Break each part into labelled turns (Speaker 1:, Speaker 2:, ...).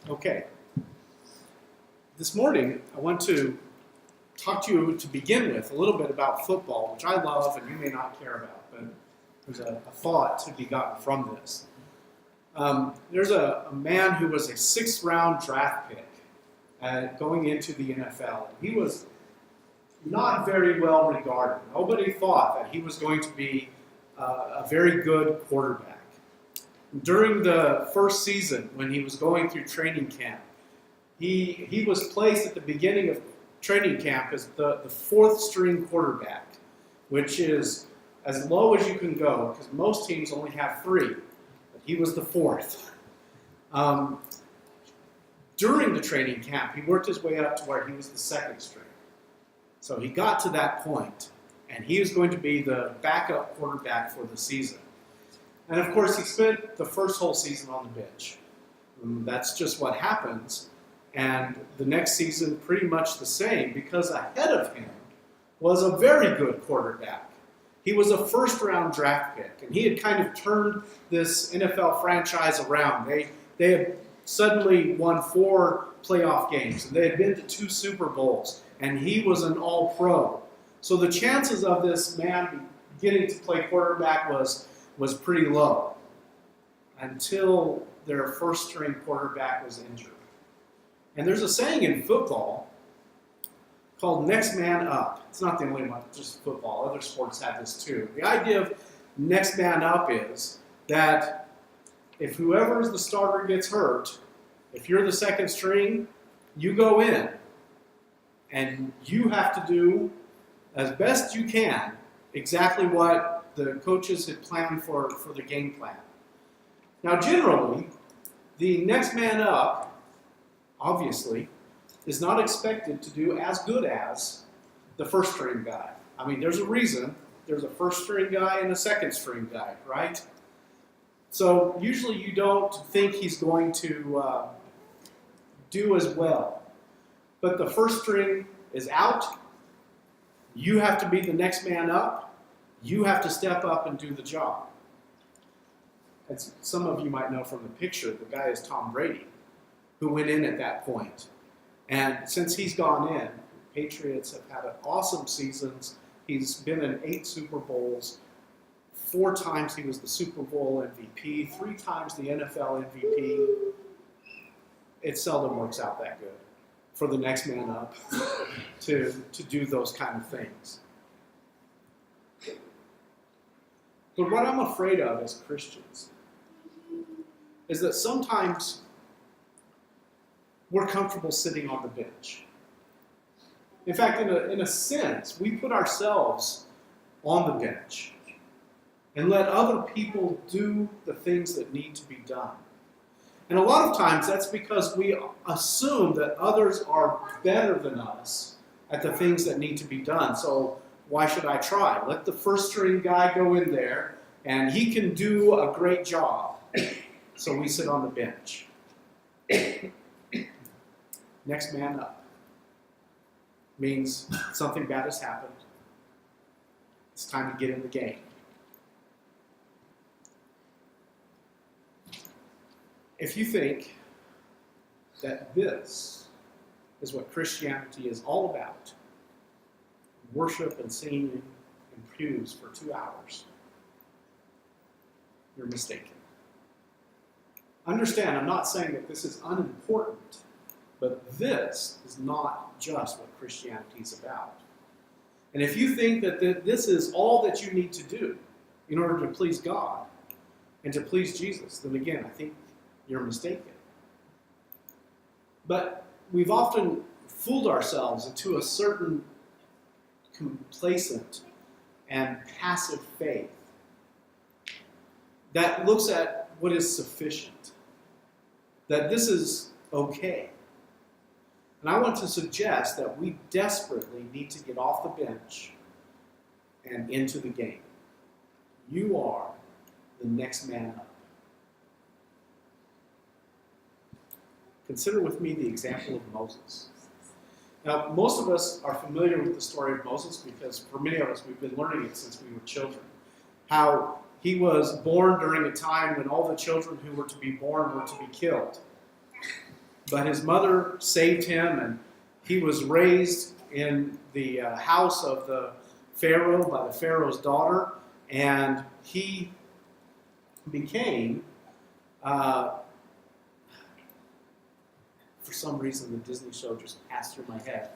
Speaker 1: Okay. This morning, I want to talk to you to begin with a little bit about football, which I love and you may not care about, but there's a thought to be gotten from this. There's a man who was a sixth-round draft pick going into the NFL. He was not very well regarded. Nobody thought that he was going to be a very good quarterback. During the first season, when he was going through training camp, he was placed at the beginning of training camp as the fourth-string quarterback, which is as low as you can go, because most teams only have three, but he was the fourth. During the training camp, he worked his way up to where he was the second string. So he got to that point, and he was going to be the backup quarterback for the season. And of course, he spent the first whole season on the bench. That's just what happens. And the next season, pretty much the same, because ahead of him was a very good quarterback. He was a first-round draft pick, and he had kind of turned this NFL franchise around. They had suddenly won 4 playoff games, and they had been to 2 Super Bowls, and he was an all-pro. So the chances of this man getting to play quarterback was pretty low until their first-string quarterback was injured. And there's a saying in football called next man up. It's not the only one, just football. Other sports have this too. The idea of next man up is that if whoever is the starter gets hurt, if you're the second string, you go in. And you have to do, as best you can, exactly what the coaches had planned for the game plan. Now, generally, the next man up, obviously, is not expected to do as good as the first string guy. I mean, there's a reason. There's a first string guy and a second string guy, right? So usually you don't think he's going to do as well. But the first string is out. You have to be the next man up. You have to step up and do the job. As some of you might know from the picture, the guy is Tom Brady, who went in at that point. And since he's gone in, the Patriots have had awesome seasons. He's been in 8 Super Bowls. 4 times he was the Super Bowl MVP. 3 times the NFL MVP. It seldom works out that good for the next man up to do those kind of things. But what I'm afraid of as Christians is that sometimes we're comfortable sitting on the bench. In fact, in a sense, we put ourselves on the bench and let other people do the things that need to be done. And a lot of times that's because we assume that others are better than us at the things that need to be done. So why should I try? Let the first string guy go in there and he can do a great job. So we sit on the bench. Next man up means something bad has happened. It's time to get in the game. If you think that this is what Christianity is all about, worship and singing in pews for 2 hours, you're mistaken. Understand, I'm not saying that this is unimportant, but this is not just what Christianity is about. And if you think that this is all that you need to do in order to please God and to please Jesus, then again, I think you're mistaken. But we've often fooled ourselves into a certain complacent and passive faith that looks at what is sufficient, that this is okay. And I want to suggest that we desperately need to get off the bench and into the game. You are the next man up. Consider with me the example of Moses. Now, most of us are familiar with the story of Moses because for many of us, we've been learning it since we were children. How he was born during a time when all the children who were to be born were to be killed. but his mother saved him, and he was raised in the house of the Pharaoh by the Pharaoh's daughter, and he became, for some reason the Disney show just passed through my head,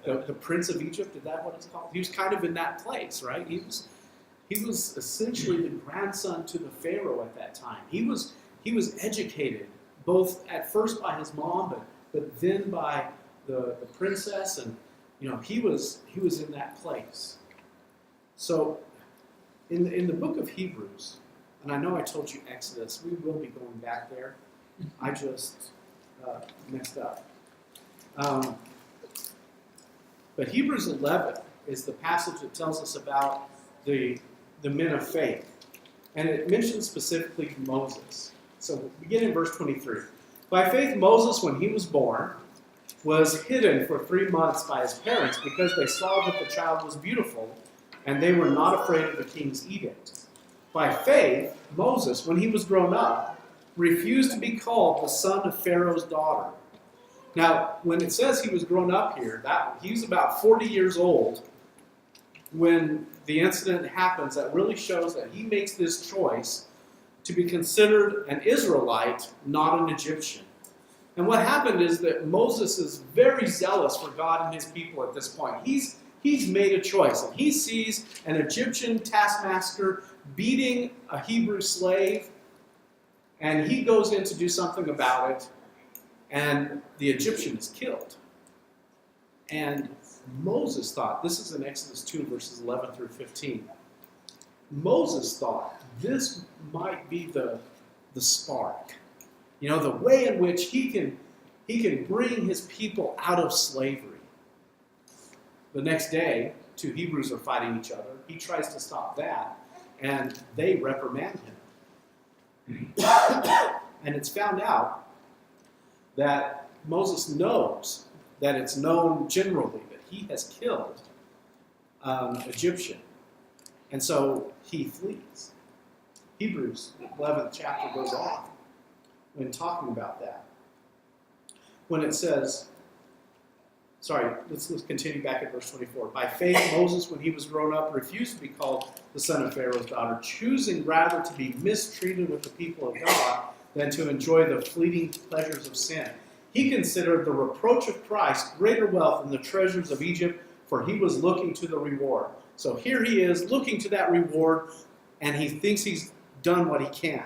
Speaker 1: the Prince of Egypt. Is that what it's called? He was kind of in that place, right? He was essentially the grandson to the Pharaoh at that time. He was educated, both at first by his mom, but then by the princess, and he was in that place. So in the book of Hebrews, and I know I told you Exodus, we will be going back there. I just messed up. But Hebrews 11 is the passage that tells us about the men of faith. And it mentions specifically Moses. So begin in verse 23. By faith, Moses, when he was born, was hidden for 3 months by his parents because they saw that the child was beautiful, and they were not afraid of the king's edict. By faith, Moses, when he was grown up, refused to be called the son of Pharaoh's daughter. Now, when it says he was grown up here, he was about 40 years old when the incident happens. That really shows that he makes this choice to be considered an Israelite, not an Egyptian. And what happened is that Moses is very zealous for God and his people at this point. He's made a choice, and he sees an Egyptian taskmaster beating a Hebrew slave, and he goes in to do something about it, and the Egyptian is killed. And Moses thought, this is in Exodus 2, verses 11 through 15. Moses thought this might be the spark. The way in which he can bring his people out of slavery. The next day, two Hebrews are fighting each other. He tries to stop that, and they reprimand him. And it's found out that Moses knows that it's known generally that he has killed an Egyptian. And so he flees. Hebrews 11th chapter goes on when talking about that. When it says, let's continue back at verse 24. By faith, Moses, when he was grown up, refused to be called the son of Pharaoh's daughter, choosing rather to be mistreated with the people of God than to enjoy the fleeting pleasures of sin. He considered the reproach of Christ greater wealth than the treasures of Egypt, for he was looking to the reward. So here he is looking to that reward, and he thinks he's done what he can.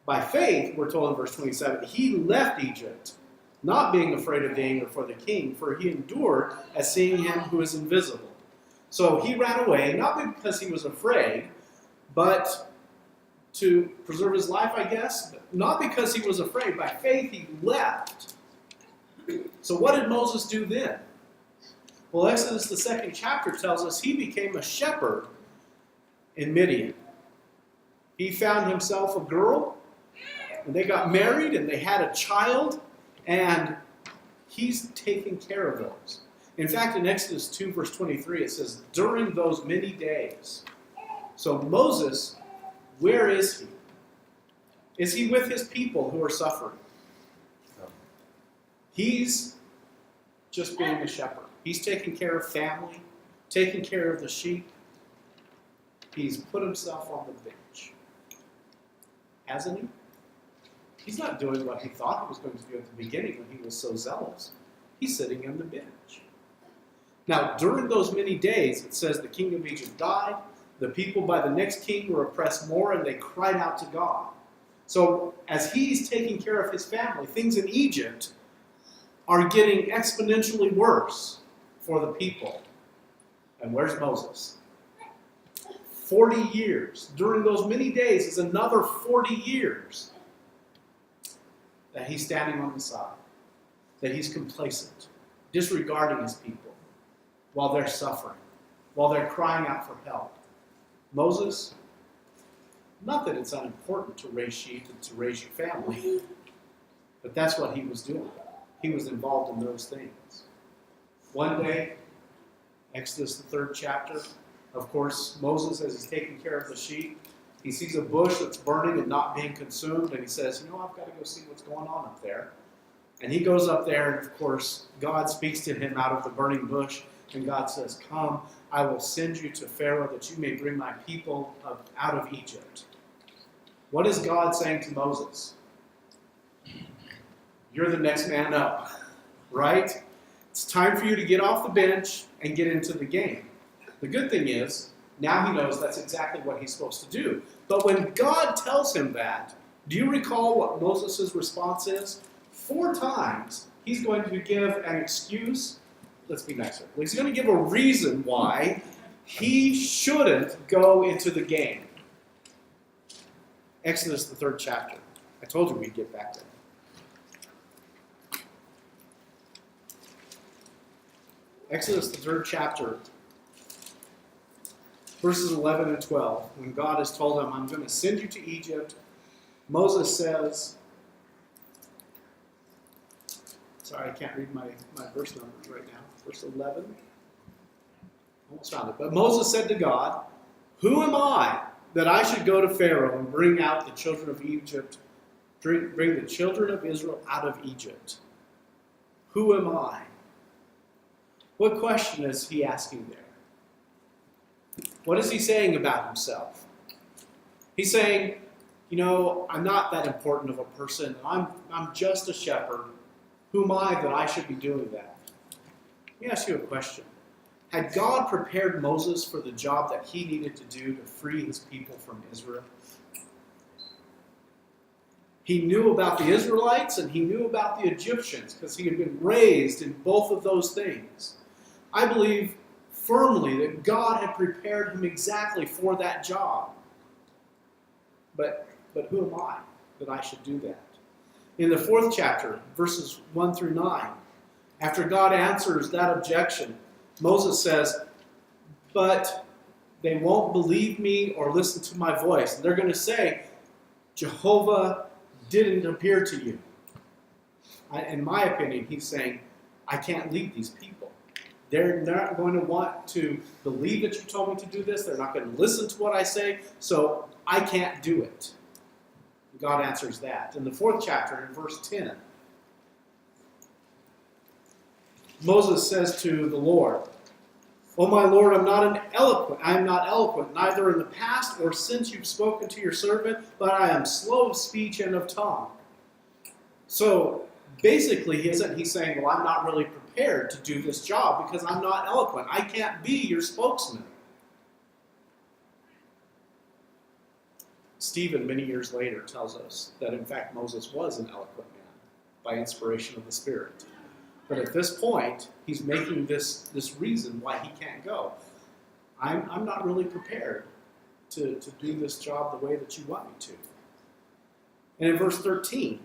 Speaker 1: By faith, we're told in verse 27, he left Egypt, not being afraid of the anger for the king, for he endured as seeing him who is invisible. So he ran away, not because he was afraid, but to preserve his life, I guess. But not because he was afraid. By faith, he left. So what did Moses do then? Well, Exodus, the 2nd chapter, tells us he became a shepherd in Midian. He found himself a girl, and they got married, and they had a child, and he's taking care of those. In fact, in Exodus 2, verse 23, it says, during those many days. So Moses, where is he? Is he with his people who are suffering? He's just being a shepherd. He's taking care of family, taking care of the sheep. He's put himself on the bench. Hasn't he? He's not doing what he thought he was going to do at the beginning when he was so zealous. He's sitting on the bench. Now, during those many days, it says the king of Egypt died. The people by the next king were oppressed more, and they cried out to God. So, as he's taking care of his family, things in Egypt are getting exponentially worse for the people. And where's Moses? 40 years. During those many days is another 40 years that he's standing on the side, that he's complacent, disregarding his people while they're suffering, while they're crying out for help. Moses, not that it's unimportant to raise sheep and to raise your family, but that's what he was doing. He was involved in those things. One day, Exodus, the 3rd chapter, of course, Moses, as he's taking care of the sheep, He sees a bush that's burning and not being consumed, and he says, I've got to go see what's going on up there. And he goes up there, and of course, God speaks to him out of the burning bush, and God says, come, I will send you to Pharaoh that you may bring my people out of Egypt. What is God saying to Moses? You're the next man up, right? It's time for you to get off the bench and get into the game. The good thing is, now he knows that's exactly what he's supposed to do. But when God tells him that, do you recall what Moses' response is? 4 times, he's going to give an excuse. Let's be nicer. He's going to give a reason why he shouldn't go into the game. Exodus, the 3rd chapter. I told you we'd get back to it. Exodus, the 3rd chapter, verses 11 and 12. When God has told him, I'm going to send you to Egypt, Moses says, sorry, I can't read my verse numbers right now. Verse 11. Almost found it. But Moses said to God, who am I that I should go to Pharaoh and bring out the children of Egypt, bring the children of Israel out of Egypt? Who am I? What question is he asking there? What is he saying about himself? He's saying, I'm not that important of a person. I'm just a shepherd. Who am I that I should be doing that? Let me ask you a question. Had God prepared Moses for the job that he needed to do to free his people from Israel? He knew about the Israelites and he knew about the Egyptians because he had been raised in both of those things. I believe firmly that God had prepared him exactly for that job. But who am I that I should do that? In the 4th chapter, verses 1 through 9, after God answers that objection, Moses says, but they won't believe me or listen to my voice. And they're going to say, Jehovah didn't appear to you. In my opinion, he's saying, I can't lead these people. They're not going to want to believe that you told me to do this. They're not going to listen to what I say, so I can't do it. God answers that. In the 4th chapter, in verse 10, Moses says to the Lord, "Oh my Lord, I am not eloquent, neither in the past or since you've spoken to your servant, but I am slow of speech and of tongue." So basically, he's saying, well, I'm not really prepared to do this job because I'm not eloquent. I can't be your spokesman. Stephen, many years later, tells us that, in fact, Moses was an eloquent man by inspiration of the Spirit. But at this point, he's making this reason why he can't go. I'm not really prepared to do this job the way that you want me to. And in verse 13,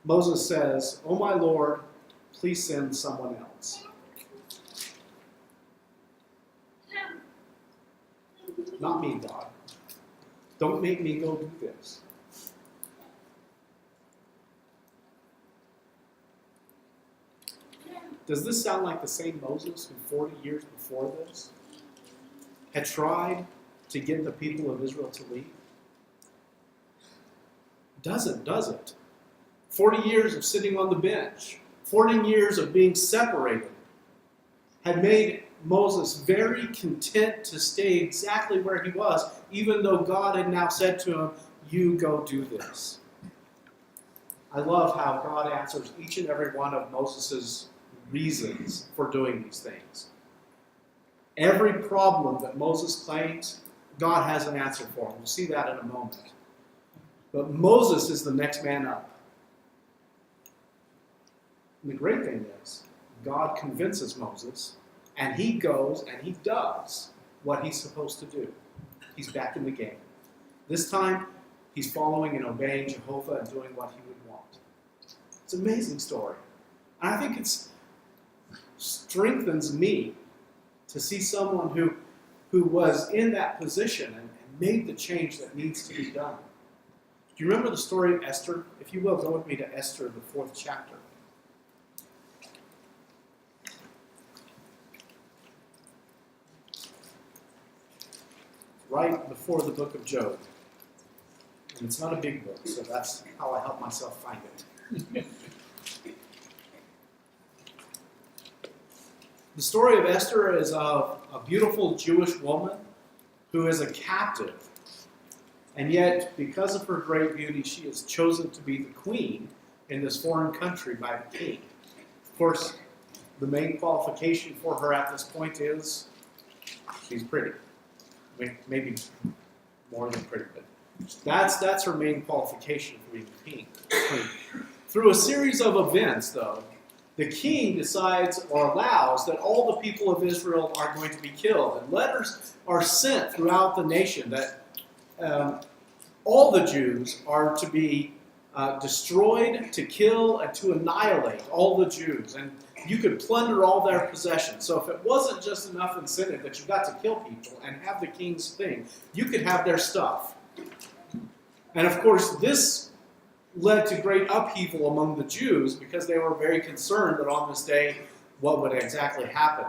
Speaker 1: Moses says, "Oh my Lord, please send someone else." Not me, God. Don't make me go do this. Does this sound like the same Moses who 40 years before this had tried to get the people of Israel to leave? Doesn't, does it? 40 years of sitting on the bench, 40 years of being separated, had made Moses very content to stay exactly where he was, even though God had now said to him, "You go do this." I love how God answers each and every one of Moses' reasons for doing these things. Every problem that Moses claims, God has an answer for. We'll see that in a moment. But Moses is the next man up. And the great thing is, God convinces Moses, and he goes and he does what he's supposed to do. He's back in the game. This time, he's following and obeying Jehovah and doing what he would want. It's an amazing story. And I think it strengthens me to see someone who was in that position and made the change that needs to be done. Do you remember the story of Esther? If you will, go with me to Esther, the 4th chapter. Right before the book of Job. And it's not a big book, so that's how I help myself find it. The story of Esther is of a beautiful Jewish woman who is a captive. And yet, because of her great beauty, she is chosen to be the queen in this foreign country by the king. Of course, the main qualification for her at this point is she's pretty. Maybe more than pretty, but that's her main qualification for being queen. Through a series of events, though, the king decides or allows that all the people of Israel are going to be killed. And letters are sent throughout the nation that all the Jews are to be destroyed, to kill, and to annihilate all the Jews. And you could plunder all their possessions. So if it wasn't just enough incentive that you got to kill people and have the king's thing, you could have their stuff. And of course, this led to great upheaval among the Jews because they were very concerned that on this day, what would exactly happen.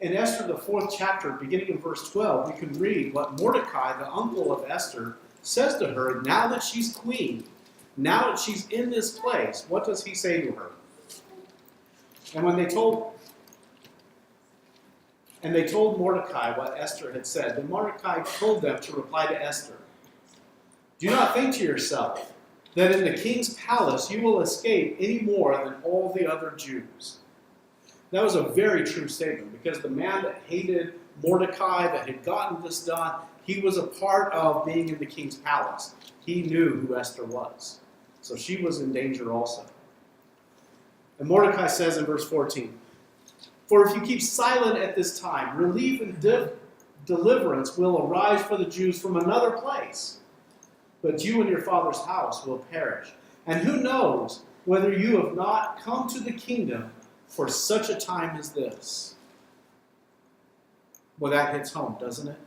Speaker 1: In Esther, the 4th chapter, beginning in verse 12, we can read what Mordecai, the uncle of Esther, says to her now that she's queen, now that she's in this place. What does he say to her? And when they told Mordecai what Esther had said, then Mordecai told them to reply to Esther, "Do not think to yourself that in the king's palace you will escape any more than all the other Jews." That was a very true statement, because the man that hated Mordecai, that had gotten this done, he was a part of being in the king's palace. He knew who Esther was. So she was in danger also. And Mordecai says in verse 14, "For if you keep silent at this time, relief and deliverance will arise for the Jews from another place. But you and your father's house will perish. And who knows whether you have not come to the kingdom for such a time as this?" Well, that hits home, doesn't it?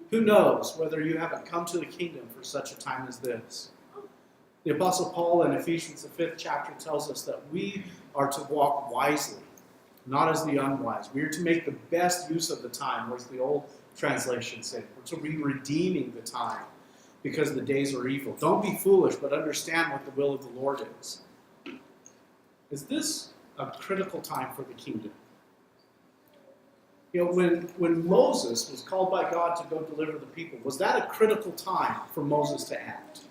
Speaker 1: Who knows whether you haven't come to the kingdom for such a time as this? The Apostle Paul in Ephesians, the 5th chapter, tells us that we are to walk wisely, not as the unwise. We are to make the best use of the time, or as the old translation said. We're to be redeeming the time, because the days are evil. Don't be foolish, but understand what the will of the Lord is. Is this a critical time for the kingdom? You know, when Moses was called by God to go deliver the people, was that a critical time for Moses to act?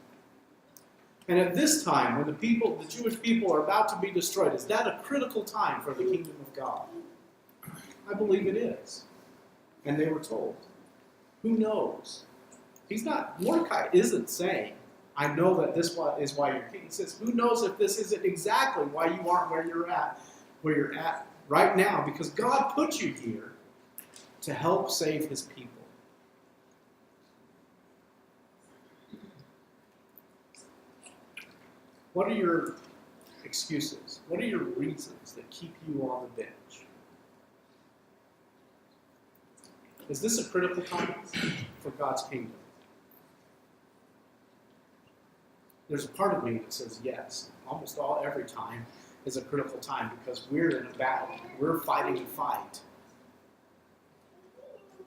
Speaker 1: And at this time, when the Jewish people are about to be destroyed, is that a critical time for the kingdom of God? I believe it is. And they were told. Who knows? Mordecai isn't saying, "I know that this is why you're king." He says, who knows if this isn't exactly why you aren't where you're at right now, because God put you here to help save his people. What are your excuses? What are your reasons that keep you on the bench? Is this a critical time for God's kingdom? There's a part of me that says yes. Every time is a critical time, because we're in a battle. We're fighting a fight.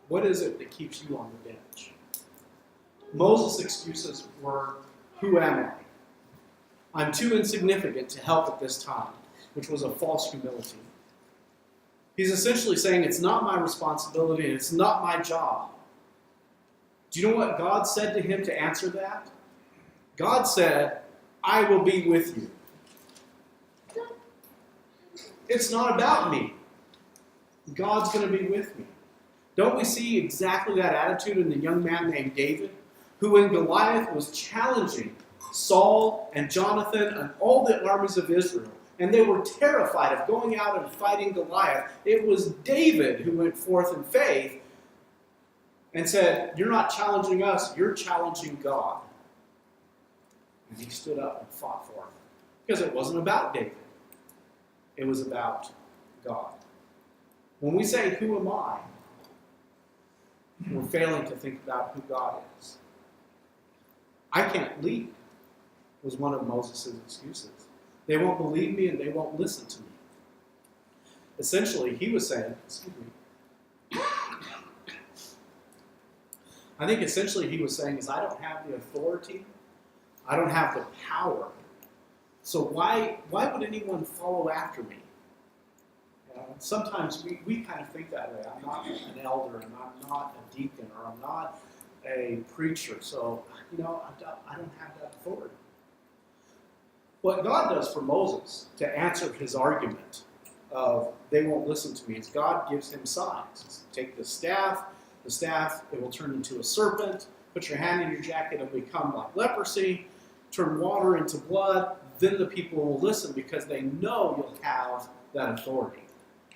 Speaker 1: What is it that keeps you on the bench? Moses' excuses were, "Who am I? I'm too insignificant to help at this time," which was a false humility. He's essentially saying, it's not my responsibility and it's not my job. Do you know what God said to him to answer that? God said, "I will be with you." It's not about me. God's going to be with me. Don't we see exactly that attitude in the young man named David, who when Goliath was challenging Saul and Jonathan and all the armies of Israel, and they were terrified of going out and fighting Goliath, it was David who went forth in faith and said, "You're not challenging us, you're challenging God." And he stood up and fought for him. Because it wasn't about David. It was about God. When we say, "Who am I?" we're failing to think about who God is. "I can't lead," was one of Moses' excuses. "They won't believe me and they won't listen to me." Essentially, he was saying, I think essentially he was saying is, I don't have the authority, I don't have the power, so why would anyone follow after me? Sometimes we kind of think that way. I'm not an elder, and I'm not a deacon, or I'm not a preacher, so I don't have that authority. What God does for Moses to answer his argument of they won't listen to me is God gives him signs. Take the staff, it will turn into a serpent, put your hand in your jacket, it'll become like leprosy, turn water into blood, then the people will listen because they know you'll have that authority.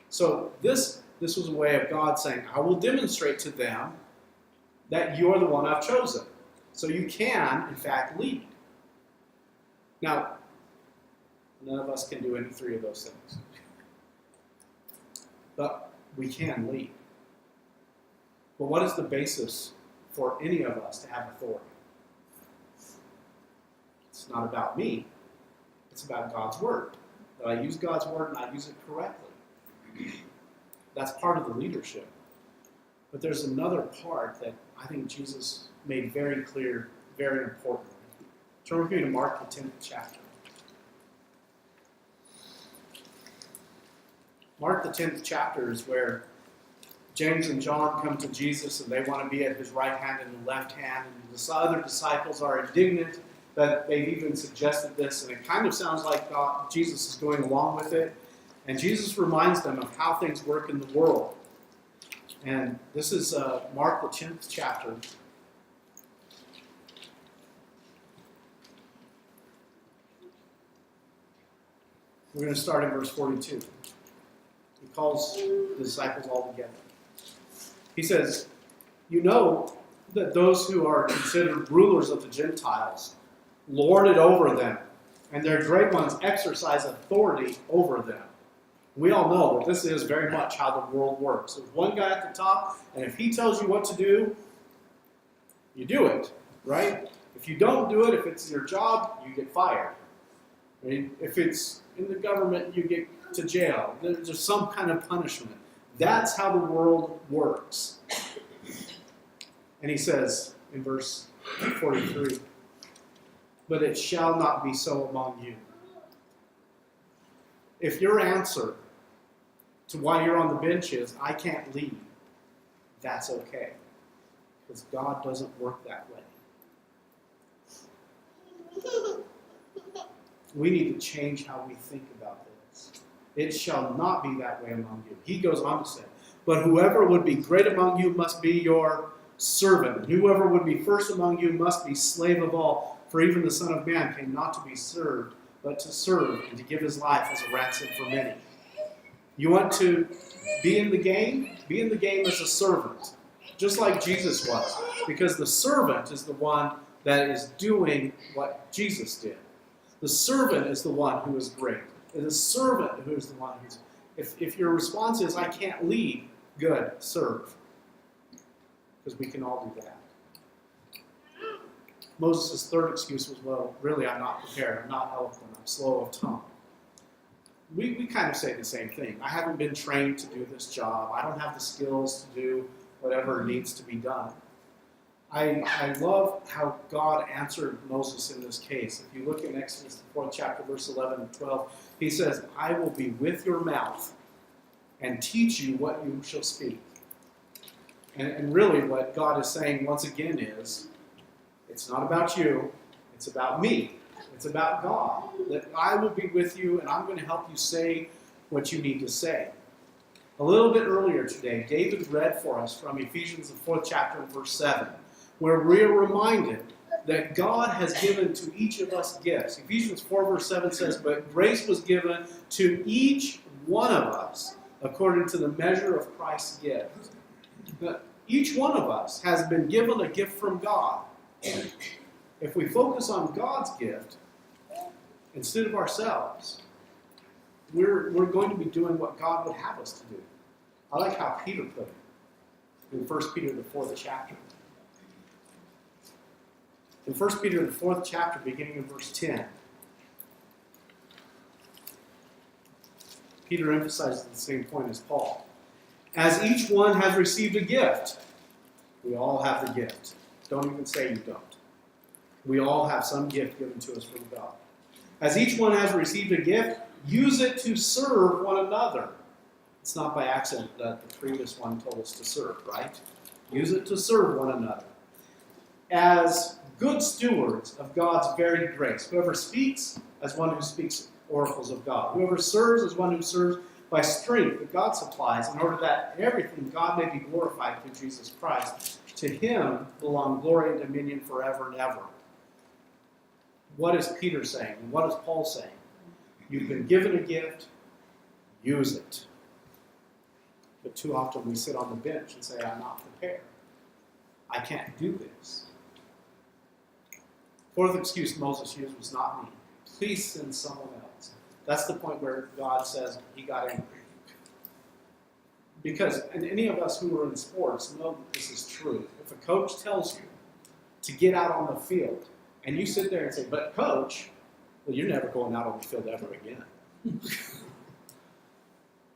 Speaker 1: So this was a way of God saying, I will demonstrate to them that you're the one I've chosen. So you can, in fact, lead. Now, none of us can do any three of those things. But we can lead. But what is the basis for any of us to have authority? It's not about me. It's about God's Word. That I use God's Word and I use it correctly. That's part of the leadership. But there's another part that I think Jesus made very clear, very important. Turn with me to Mark the 10th chapter. Mark the 10th chapter is where James and John come to Jesus and they want to be at his right hand and the left hand. And the other disciples are indignant that they've even suggested this. And it kind of sounds like Jesus is going along with it. And Jesus reminds them of how things work in the world. And this is Mark the 10th chapter. We're going to start in verse 42. He calls the disciples all together. He says, you know that those who are considered rulers of the Gentiles lord it over them, and their great ones exercise authority over them. We all know that this is very much how the world works. There's one guy at the top, and if he tells you what to do, you do it, right? If you don't do it, if it's your job, you get fired. I mean, if it's in the government, you get to jail. There's some kind of punishment. That's how the world works. And he says in verse 43, but it shall not be so among you. If your answer to why you're on the bench is, I can't lead, that's okay. Because God doesn't work that way. We need to change how we think about this. It shall not be that way among you. He goes on to say, but whoever would be great among you must be your servant. Whoever would be first among you must be slave of all. For even the Son of Man came not to be served, but to serve and to give his life as a ransom for many. You want to be in the game? Be in the game as a servant, just like Jesus was. Because the servant is the one that is doing what Jesus did. The servant is the one who is great. It is the servant who is the one who's... If your response is, I can't lead, good, serve. Because we can all do that. Moses' third excuse was, well, really, I'm not prepared. I'm not eloquent. I'm slow of tongue. We kind of say the same thing. I haven't been trained to do this job. I don't have the skills to do whatever needs to be done. I love how God answered Moses in this case. If you look in Exodus, the 4th chapter, verse 11 and 12, he says, I will be with your mouth and teach you what you shall speak. And really what God is saying once again is, it's not about you, it's about me. It's about God. That I will be with you and I'm going to help you say what you need to say. A little bit earlier today, David read for us from Ephesians, the 4th chapter, verse 7, where we are reminded that God has given to each of us gifts. Ephesians 4, verse 7 says, but grace was given to each one of us according to the measure of Christ's gift. But each one of us has been given a gift from God. If we focus on God's gift instead of ourselves, we're going to be doing what God would have us to do. I like how Peter put it in 1 Peter, the 4th chapter. In 1 Peter, the 4th chapter, beginning in verse 10, Peter emphasizes the same point as Paul. As each one has received a gift, We all have the gift. Don't even say you don't. We all have some gift given to us from God. As each one has received a gift, use it to serve one another. It's not by accident that the previous one told us to serve, right? Use it to serve one another. As good stewards of God's varied grace. Whoever speaks, as one who speaks oracles of God. Whoever serves, as one who serves by strength that God supplies, in order that everything God may be glorified through Jesus Christ. To him belong glory and dominion forever and ever. What is Peter saying? And what is Paul saying? You've been given a gift, use it. But too often we sit on the bench and say, I'm not prepared. I can't do this. Fourth excuse Moses used was not me. Please send someone else. That's the point where God says he got angry. Because, and any of us who are in sports know that this is true. If a coach tells you to get out on the field, and you sit there and say, but coach, well, you're never going out on the field ever again.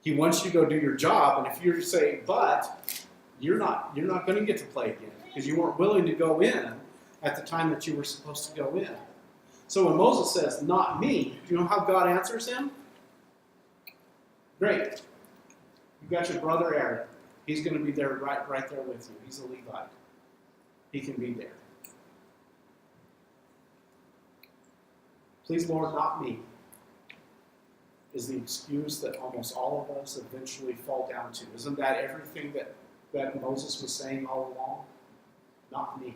Speaker 1: He wants you to go do your job, and if you say, but, you're not going to get to play again, because you weren't willing to go in at the time that you were supposed to go in. So when Moses says, not me, do you know how God answers him? Great. You've got your brother Aaron. He's going to be there right there with you. He's a Levite. He can be there. Please, Lord, not me, is the excuse that almost all of us eventually fall down to. Isn't that everything that Moses was saying all along? Not me.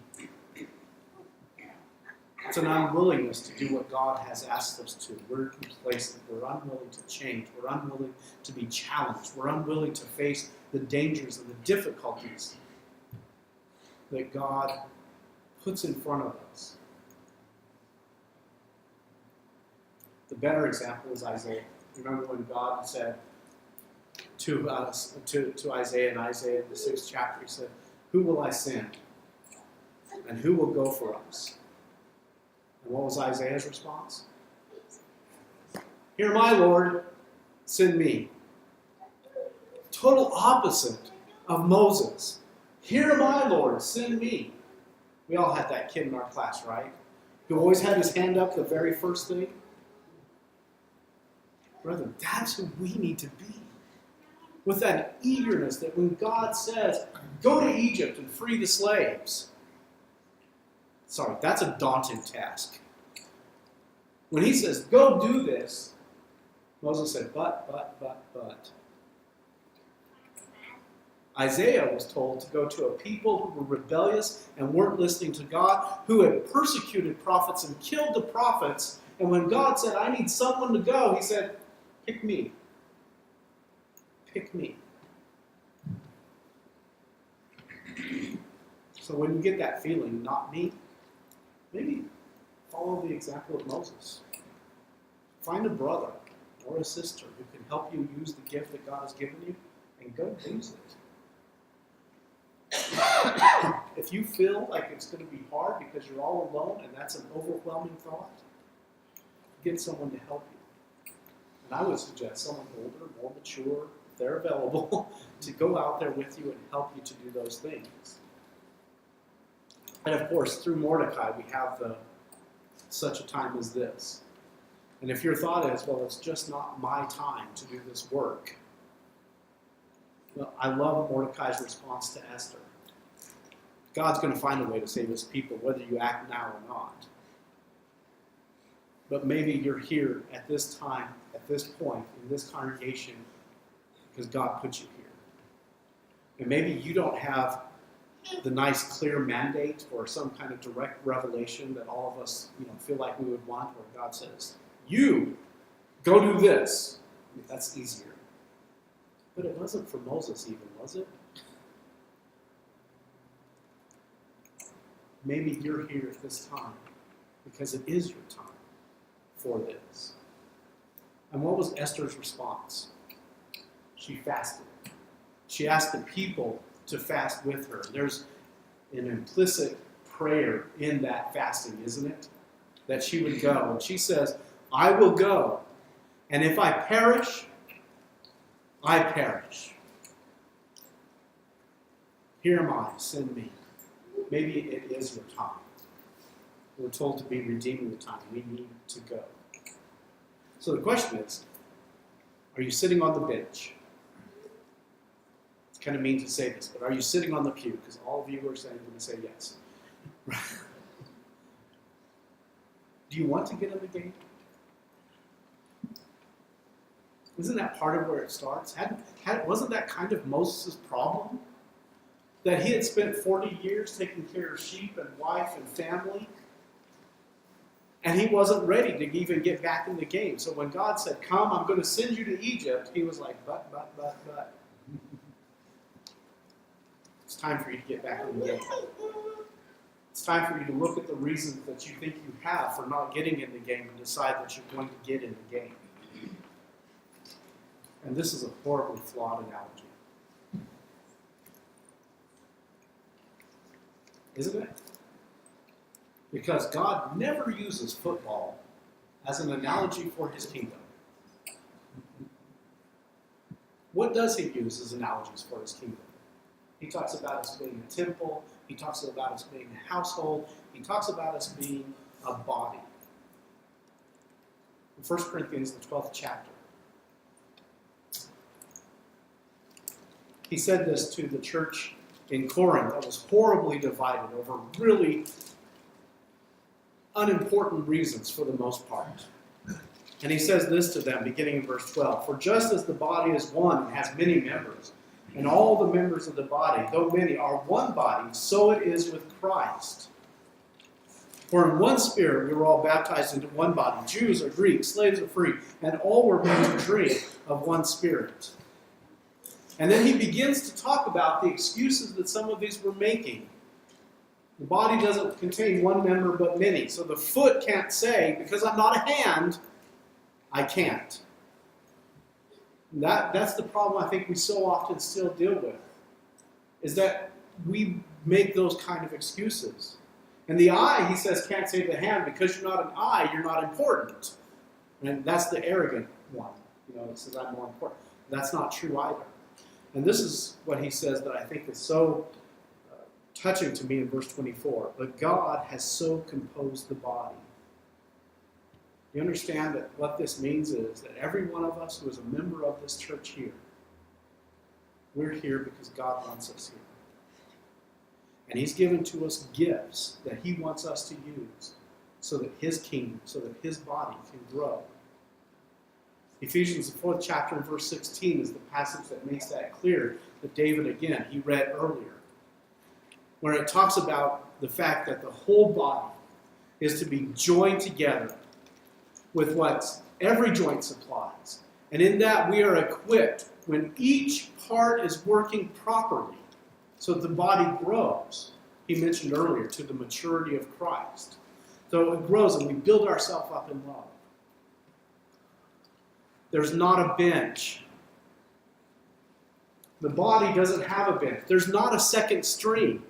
Speaker 1: It's an unwillingness to do what God has asked us to. We're complacent. We're unwilling to change. We're unwilling to be challenged. We're unwilling to face the dangers and the difficulties that God puts in front of us. The better example is Isaiah. Remember when God said to Isaiah in Isaiah the 6th chapter, he said, who will I send? And who will go for us? And what was Isaiah's response? Here am I, Lord, send me. Total opposite of Moses. Here am I, Lord, send me. We all had that kid in our class, right? Who always had his hand up the very first thing. Brother, that's who we need to be. With that eagerness that when God says, go to Egypt and free the slaves. Sorry, that's a daunting task. When he says, go do this, Moses said, but. Isaiah was told to go to a people who were rebellious and weren't listening to God, who had persecuted prophets and killed the prophets. And when God said, I need someone to go, he said, pick me. Pick me. So when you get that feeling, not me, maybe follow the example of Moses. Find a brother or a sister who can help you use the gift that God has given you and go use it. If you feel like it's going to be hard because you're all alone and that's an overwhelming thought, get someone to help you. And I would suggest someone older, more mature, if they're available, to go out there with you and help you to do those things. And of course, through Mordecai, we have such a time as this. And if your thought is, well, it's just not my time to do this work, well, I love Mordecai's response to Esther. God's going to find a way to save his people, whether you act now or not. But maybe you're here at this time, at this point, in this congregation, because God put you here. And maybe you don't have the nice, clear mandate or some kind of direct revelation that all of us, feel like we would want, where God says, you, go do this. I mean, that's easier. But it wasn't for Moses even, was it? Maybe you're here at this time because it is your time for this. And what was Esther's response? She fasted. She asked the people to fast with her. There's an implicit prayer in that fasting, isn't it? That she would go. And she says, I will go. And if I perish, I perish. Here am I, send me. Maybe it is your time. We're told to be redeeming the time. We need to go. So the question is, are you sitting on the bench? It's kind of mean to say this, but are you sitting on the pew? Because all of you are saying, going to say yes. Do you want to get in the game? Isn't that part of where it starts? Wasn't that kind of Moses' problem? That he had spent 40 years taking care of sheep and wife and family, and he wasn't ready to even get back in the game. So when God said, come, I'm going to send you to Egypt, he was like, but. It's time for you to get back in the game. It's time for you to look at the reasons that you think you have for not getting in the game and decide that you're going to get in the game. And this is a horribly flawed analogy. Isn't it? Because God never uses football as an analogy for his kingdom. What does he use as analogies for his kingdom? He talks about us being a temple. He talks about us being a household. He talks about us being a body. In 1 Corinthians, the 12th chapter, he said this to the church in Corinth that was horribly divided over really unimportant reasons for the most part. And he says this to them, beginning in verse 12. For just as the body is one and has many members, and all the members of the body, though many, are one body, so it is with Christ. For in one Spirit we were all baptized into one body, Jews or Greeks, slaves or free, and all were made to drink of one Spirit. And then he begins to talk about the excuses that some of these were making. The body doesn't contain one member but many. So the foot can't say, because I'm not a hand, I can't. That's the problem I think we so often still deal with, is that we make those kind of excuses. And the eye, he says, can't say to the hand, because you're not an eye, you're not important. And that's the arrogant one. It says I'm more important. That's not true either. And this is what he says that I think is so touching to me in verse 24. But God has so composed the body. You understand that what this means is that every one of us who is a member of this church here, we're here because God wants us here. And he's given to us gifts that he wants us to use so that his kingdom, so that his body can grow. Ephesians, the 4th chapter and verse 16 is the passage that makes that clear, that David, again, he read earlier, where it talks about the fact that the whole body is to be joined together with what every joint supplies. And in that we are equipped when each part is working properly so that the body grows. He mentioned earlier, to the maturity of Christ. So it grows and we build ourselves up in love. There's not a bench. The body doesn't have a bench. There's not a second string.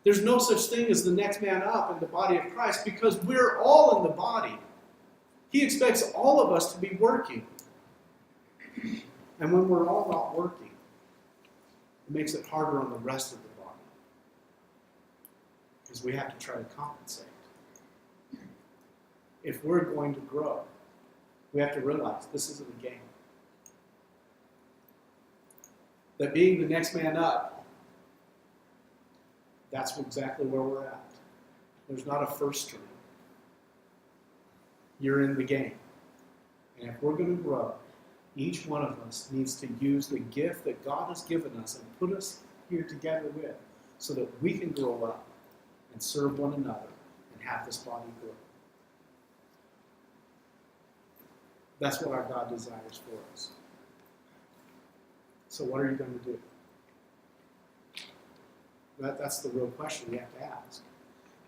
Speaker 1: There's no such thing as the next man up in the body of Christ because we're all in the body. He expects all of us to be working. And when we're all not working, it makes it harder on the rest of the body. Because we have to try to compensate. If we're going to grow, we have to realize this isn't a game. That being the next man up, that's exactly where we're at. There's not a first string. You're in the game. And if we're going to grow, each one of us needs to use the gift that God has given us and put us here together with so that we can grow up and serve one another and have this body grow. That's what our God desires for us. So what are you going to do? That's the real question we have to ask.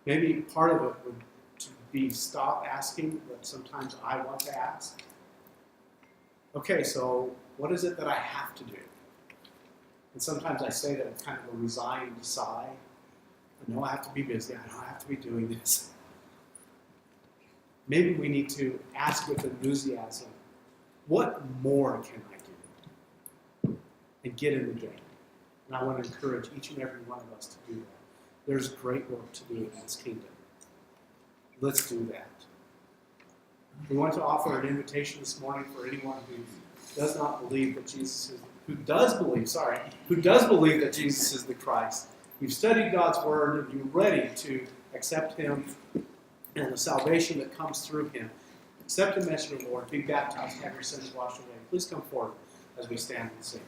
Speaker 1: Maybe part of it would be stop asking what sometimes I want to ask. Okay, so what is it that I have to do? And sometimes I say that with kind of a resigned sigh. I know I have to be busy. I know I have to be doing this. Maybe we need to ask with enthusiasm, what more can I do? And get in the game. And I want to encourage each and every one of us to do that. There's great work to do in this kingdom. Let's do that. We want to offer an invitation this morning for anyone who does not believe that Jesus is, who does believe that Jesus is the Christ. You've studied God's word and you're ready to accept him and the salvation that comes through him. Accept him as your Lord. Be baptized and have your sins washed away. Please come forward as we stand and sing.